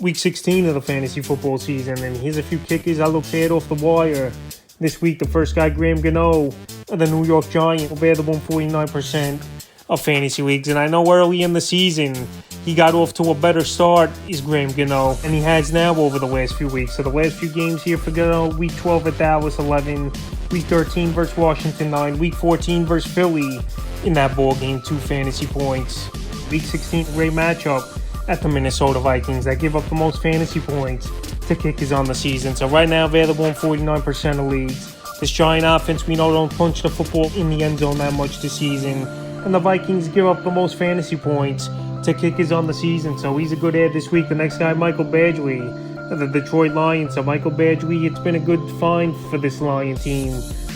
week 16 of the fantasy football season. And here's a few kickers I looked at off the wire. This week, the first guy, Graham Gano of the New York Giants, available in 49% of fantasy leagues. And I know early in the season, he got off to a better start, is Graham Gano, and he has now over the last few weeks. So the last few games here for Gano: week 12 at Dallas, 11, week 13 versus Washington, 9, week 14 versus Philly in that ball game, 2 fantasy points. Week 16, great matchup at the Minnesota Vikings that give up the most fantasy points to kickers on the season. So right now, available in 49% of leagues. This Giant offense, we know, don't punch the football in the end zone that much this season. And the Vikings give up the most fantasy points to kickers on the season. So he's a good ad this week. The next guy, Michael Badgley of the Detroit Lions. So Michael Badgley, it's been a good find for this Lion team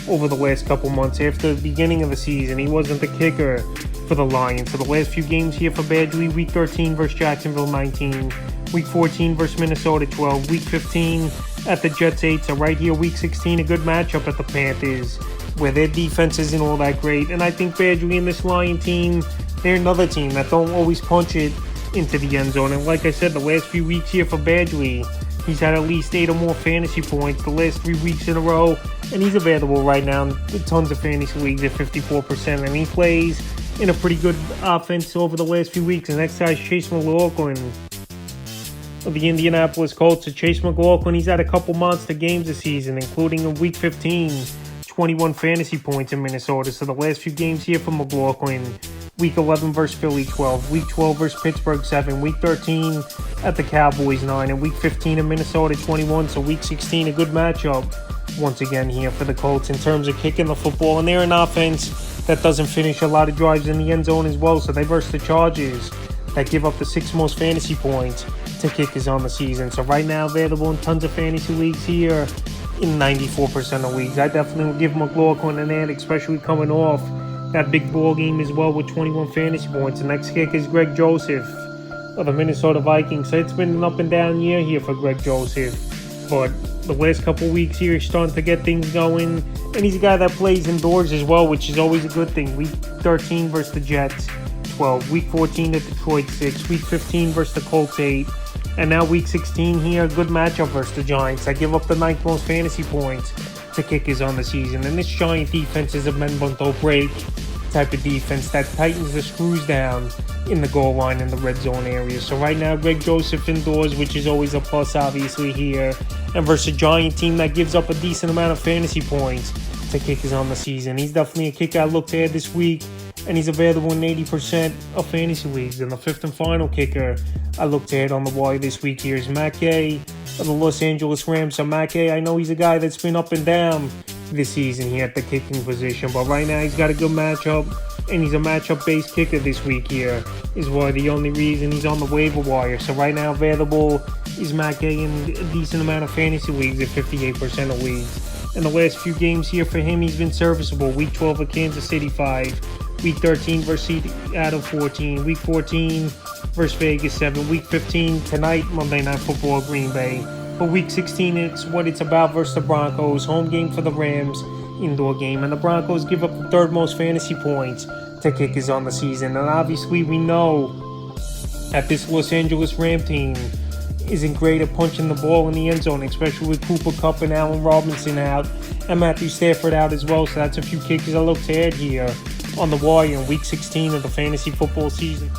over the last couple months. After the beginning of the season, he wasn't the kicker for the Lions. So the last few games here for Badgley: week 13 versus Jacksonville, 19, week 14 versus Minnesota, 12, week 15 at the Jets, 8. So right here, week 16, a good matchup at the Panthers, where their defense isn't all that great. And I think Badgley and this Lion team, they're another team that don't always punch it into the end zone. And like I said, the last few weeks here for Badgley, he's had at least 8 or more fantasy points the last 3 weeks in a row. And he's available right now in tons of fantasy leagues at 54%. And he plays in a pretty good offense over the last few weeks. And next guy's Chase McLaughlin of the Indianapolis Colts. So Chase McLaughlin, he's had a couple monster games this season, including in week 15, 21 fantasy points in Minnesota. So the last few games here for McLaughlin: week 11 versus Philly, 12, week 12 versus Pittsburgh, 7, week 13 at the Cowboys, 9, and week 15 in Minnesota, 21. So week 16, a good matchup once again here for the Colts in terms of kicking the football. And they're an offense that doesn't finish a lot of drives in the end zone as well. So they versus the Chargers that give up the 6th most fantasy points to kickers on the season. So right now, available in tons of fantasy leagues here in 94% of leagues. I definitely would give McLaughlin an ad, especially coming off that big ball game as well with 21 fantasy points. The next kicker is Greg Joseph of the Minnesota Vikings. So it's been an up and down year here for Greg Joseph, but the last couple weeks here, he's starting to get things going, and he's a guy that plays indoors as well, which is always a good thing. Week 13 versus the Jets, 12, week 14 at Detroit, 6, week 15 versus the Colts, 8, and now week 16 here, good matchup versus the Giants. I give up the 9th most fantasy points to kickers on the season. And this Giant defense is a bend but don't break type of defense that tightens the screws down in the goal line in the red zone area. So right now, Greg Joseph indoors, which is always a plus obviously here, and versus a Giant team that gives up a decent amount of fantasy points to kickers on the season. He's definitely a kicker I looked at this week, and he's available in 80% of fantasy leagues. And the 5th and final kicker I looked at on the wire this week here is Matt Gay of the Los Angeles Rams. So Matt Gay, I know he's a guy that's been up and down this season here at the kicking position, but right now he's got a good matchup, and he's a matchup-based kicker this week here, is why the only reason he's on the waiver wire. So right now available is Matt Gay in a decent amount of fantasy leagues at 58% of leagues. In the last few games here for him, he's been serviceable. Week 12 at Kansas City, 5, week 13 versus Seattle, 14, week 14 versus Vegas, 7, week 15 tonight, Monday Night Football, Green Bay. But week 16, it's what it's about versus the Broncos. Home game for the Rams, indoor game. And the Broncos give up the 3rd most fantasy points to kickers on the season. And obviously we know that this Los Angeles Ram team isn't great at punching the ball in the end zone, especially with Cooper Kupp and Allen Robinson out, and Matthew Stafford out as well. So that's a few kickers I look to add here on the wire in week 16 of the fantasy football season.